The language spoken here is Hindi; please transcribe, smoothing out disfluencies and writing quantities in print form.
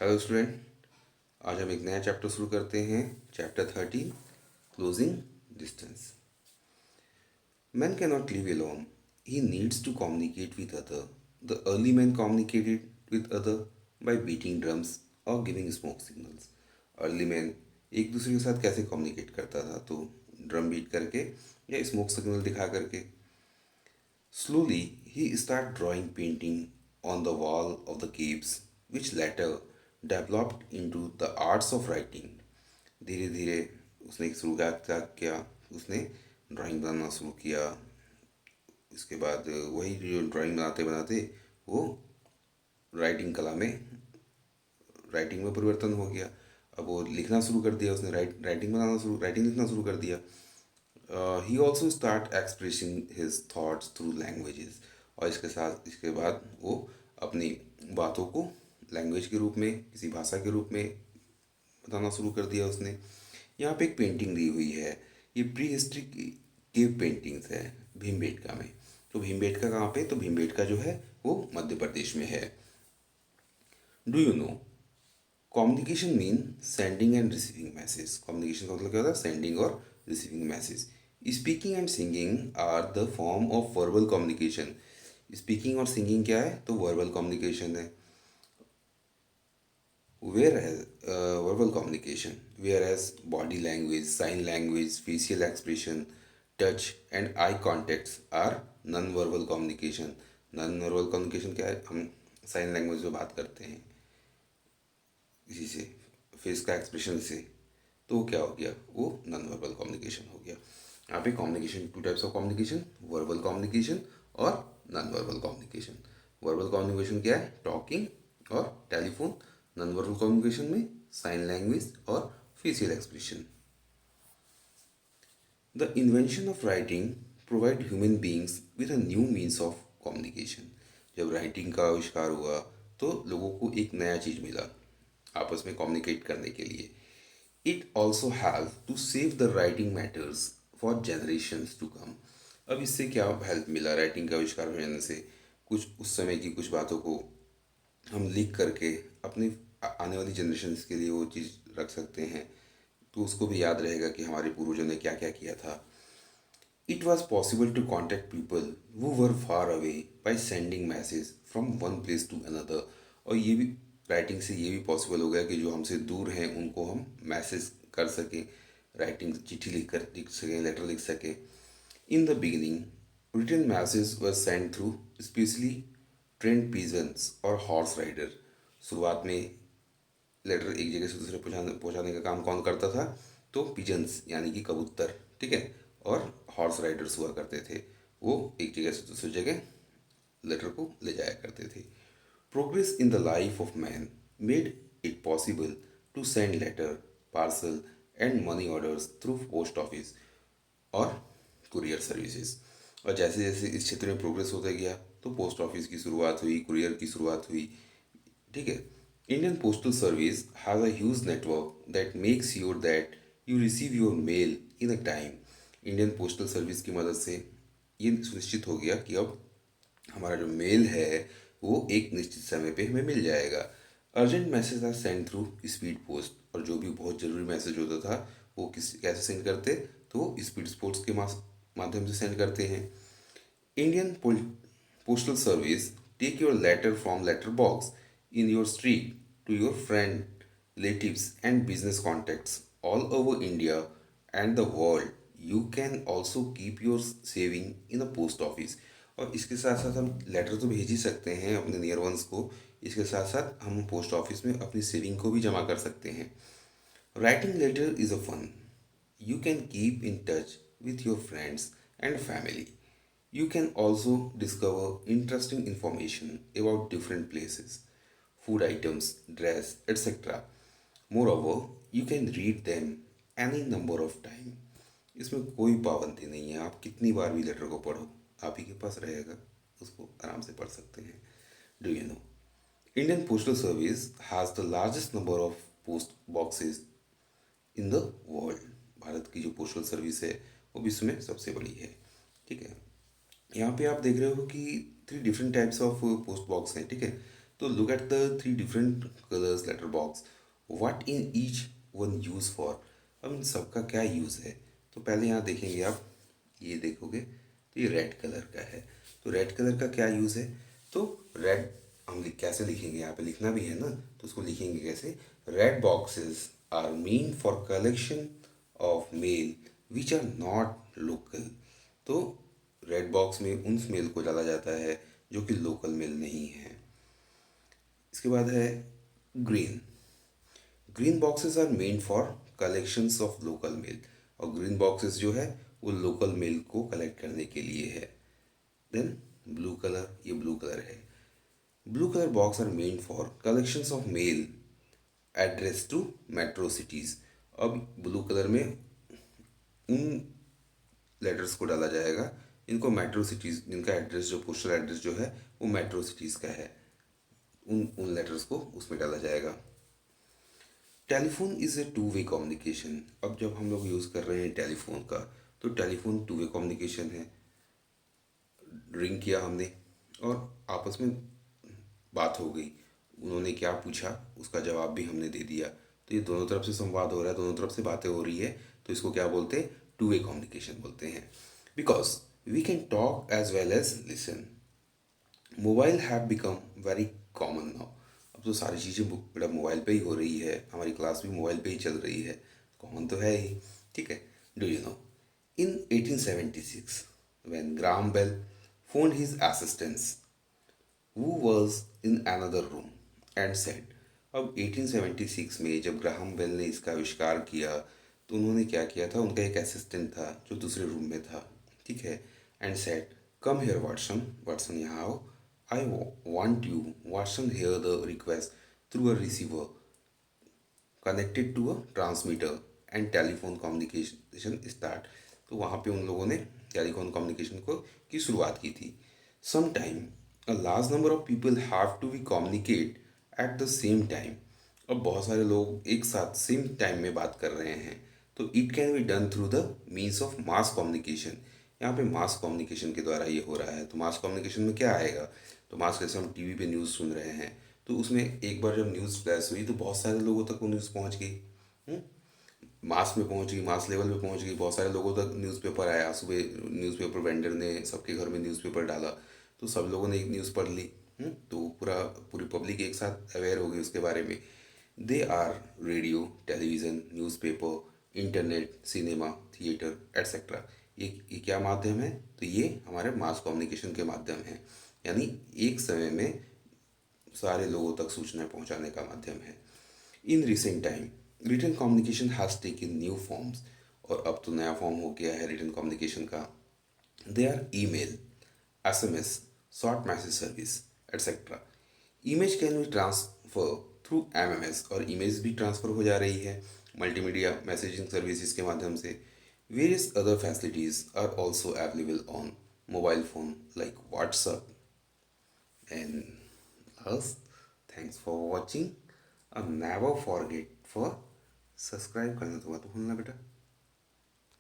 Hello student. आज हम एक नया चैप्टर शुरू करते हैं। Chapter 13, closing distance. Man cannot live alone. He needs to communicate with other. The early man communicated with other by beating drums or giving smoke signals. Early man एक दूसरे के साथ कैसे कम्युनिकेट करता था? तो ड्रम बीट करके या स्मोक सिग्नल दिखा करके। Slowly, he started drawing painting on the wall of the caves, which later developed into the arts of writing. धीरे धीरे उसने एक शुरुआत किया। उसने ड्राइंग बनाना शुरू किया। इसके बाद वही जो ड्राइंग बनाते बनाते वो राइटिंग कला में राइटिंग में परिवर्तन हो गया। अब वो लिखना शुरू कर दिया। उसने राइटिंग लिखना शुरू कर दिया। He also start expressing his thoughts through languages. और इसके बाद वो अपनी बातों को लैंग्वेज के रूप में, किसी भाषा के रूप में बताना शुरू कर दिया उसने। यहाँ पे एक पेंटिंग दी हुई है। ये प्री हिस्ट्री केव पेंटिंग्स है भीमबेटका में। तो भीमबेटका कहाँ पे? तो भीमबेटका जो है वो मध्य प्रदेश में है। Do you know communication mean sending and receiving message. Communication का मतलब क्या होता है? सेंडिंग और receiving message. Speaking and singing are the form of verbal communication. Speaking और सिंगिंग क्या है? तो वर्बल कम्युनिकेशन है। Whereas verbal communication, whereas body language, sign language, facial expression, touch and eye contacts are non-verbal communication. Non-verbal communication क्या है? हम साइन लैंग्वेज में बात करते हैं इसी से, फेस का एक्सप्रेशन से। तो वो क्या हो गया? वो नॉन वर्बल कम्युनिकेशन हो गया। यहाँ पे communication, two types of communication, verbal communication और non verbal communication. Verbal communication क्या है? टॉकिंग और टेलीफोन। नॉन वर्बल कम्युनिकेशन में साइन लैंग्वेज और facial expression. The invention of writing provide human beings with a new means of communication. जब राइटिंग का आविष्कार हुआ तो लोगों को एक नया चीज़ मिला आपस में कम्युनिकेट करने के लिए। It also help to save the writing matters for generations to come. अब इससे क्या हेल्प मिला? राइटिंग का आविष्कार हो जाने से कुछ उस समय की कुछ बातों को हम लिख करके अपने आने वाली जनरेशन्स के लिए वो चीज़ रख सकते हैं। तो उसको भी याद रहेगा कि हमारे पूर्वजों ने क्या क्या किया था। It was possible to contact people who were far away by sending message from one place to another. और ये भी राइटिंग से ये भी पॉसिबल हो गया कि जो हमसे दूर हैं उनको हम मैसेज कर सकें, राइटिंग चिट्ठी लिख सकें, लेटर लिख सकें। In the beginning written message were send through specially trained pigeons और हॉर्स राइडर। शुरुआत में लेटर एक जगह से दूसरे पहुंचाने का काम कौन करता था? तो पिजन्स यानी कि कबूतर, ठीक है, और हॉर्स राइडर्स हुआ करते थे। वो एक जगह से दूसरी जगह लेटर को ले जाया करते थे। Progress in the life of man made it possible to send letter, parcel and money orders through post office और कुरियर सर्विसेज। और जैसे जैसे इस क्षेत्र में प्रोग्रेस होता गया तो पोस्ट ऑफिस की शुरुआत हुई, कुरियर की शुरुआत हुई, ठीक है। Indian postal service has a huge network that makes sure that you receive your mail in a time. Indian postal service की मदद से ये सुनिश्चित हो गया कि अब हमारा जो मेल है वो एक निश्चित समय पे हमें मिल जाएगा। Urgent message are send through speed post. और जो भी बहुत ज़रूरी मैसेज होता था वो कैसे सेंड करते? तो स्पीड पोस्ट के माध्यम से सेंड करते हैं। Indian postal service take your letter from letter box in your street to your friend, relatives and business contacts all over India and the world. You can also keep your saving in a post office. और इसके साथ साथ हम लेटर तो भेज ही सकते हैं अपने नियर वंस को। इसके साथ साथ हम पोस्ट ऑफिस में अपनी सेविंग को भी जमा कर सकते हैं। Writing letter is a fun. You can keep in touch with your friends and family. You can also discover interesting information about different places, food items, dress, etc. Moreover, you can read them any number of time. इसमें कोई पाबंदी नहीं है, आप कितनी बार भी लेटर को पढ़ो, आप ही के पास रहेगा, उसको आराम से पढ़ सकते हैं। Do you no Indian postal service has the largest number of post boxes in the world. Bharat की जो पोस्टल सर्विस है वो विश्व में सबसे बड़ी है, ठीक है। यहाँ पे आप देख रहे हो कि 3 different types of post box हैं, ठीक है। तो look at the three different colours letter box, what in each one use for. अब इन सबका क्या यूज़ है? तो पहले यहाँ देखेंगे आप, ये देखोगे तो ये रेड कलर का है। तो रेड कलर का क्या यूज़ है? तो रेड हम कैसे लिखेंगे, यहाँ पे लिखना भी है ना, तो उसको लिखेंगे कैसे? Red boxes are mean for collection of mail which are not local. तो रेड बॉक्स में उन मेल को डाला जाता है जो कि लोकल मेल नहीं है। इसके बाद है green. Green boxes are meant for collections of local mail. और ग्रीन बॉक्सेस जो है वो लोकल मेल को कलेक्ट करने के लिए है। देन ब्लू कलर, ये ब्लू कलर है। Blue colour box are meant for collections of mail address to metro cities. अब ब्लू कलर में उन लेटर्स को डाला जाएगा इनको मेट्रो सिटीज़, जिनका एड्रेस जो पोस्टल एड्रेस जो है वो मेट्रो सिटीज़ का है, उन उन लेटर्स को उसमें डाला जाएगा। Telephone is a two way communication. अब जब हम लोग यूज़ कर रहे हैं टेलीफोन का, तो टेलीफोन टू वे कम्युनिकेशन है। रिंग किया हमने और आपस में बात हो गई, उन्होंने क्या पूछा उसका जवाब भी हमने दे दिया, तो ये दोनों तरफ से संवाद हो रहा है, दोनों तरफ से बातें हो रही है, तो इसको क्या बोलते हैं? टू वे कम्युनिकेशन बोलते हैं। Because we can talk as well as listen. Mobile have become very common now. अब तो सारी चीज़ें बेटा मोबाइल पे ही हो रही है, हमारी क्लास भी मोबाइल पे ही चल रही है, कॉमन तो है ही। ठीक है। Do you no, in 1876 when Graham Bell phoned his assistants who was in another room and said, अब 1876 में जब ग्राहम बेल ने इसका आविष्कार किया तो उन्होंने क्या किया था, उनका एक असिस्टेंट था जो दूसरे रूम में था। ठीक है। And said, come here Watson, Watson यहाँ आओ, I want you Watson hear the request through a receiver connected to a transmitter and telephone communication start. तो वहाँ पे उन लोगों ने टेलीफोन कम्युनिकेशन को की शुरुआत की थी। Some time a large number of people have to be communicate at the same time. अब बहुत सारे लोग एक साथ सेम टाइम में बात कर रहे हैं, तो it can be done through the means of mass communication. यहाँ पे मास कम्युनिकेशन के द्वारा ये हो रहा है। तो मास कम्युनिकेशन में क्या आएगा? तो मास, जैसे हम टीवी पे न्यूज़ सुन रहे हैं, तो उसमें एक बार जब न्यूज़ फ्लैश हुई तो बहुत सारे लोगों तक वो न्यूज़ पहुंच गई। हम्म? मास में पहुंच गई, मास लेवल पे पहुंच गई, बहुत सारे लोगों तक न्यूज़पेपर आया। सुबह न्यूज़पेपर वेंडर ने सबके घर में न्यूज़पेपर डाला, तो सब लोगों ने एक न्यूज़ पढ़ ली। तो पूरी पब्लिक एक साथ अवेयर हो गई उसके बारे में। They are radio, television, newspaper, internet, cinema, theatre etcetera. ये क्या माध्यम है? तो ये हमारे मास कम्युनिकेशन के माध्यम हैं, यानी एक समय में सारे लोगों तक सूचनाएं पहुंचाने का माध्यम है। In recent time written communication has taken new forms. और अब तो नया फॉर्म हो गया है रिटन कम्युनिकेशन का। They are email, SMS, short message service etcetera. Image can be transfer through MMS, और इमेज भी ट्रांसफ़र हो जा रही है मल्टीमीडिया मैसेजिंग सर्विसेज के माध्यम से। Various other facilities are also available on mobile phone like WhatsApp and us. Thanks for watching and never forget for subscribe करना तो मत भूलना बेटा।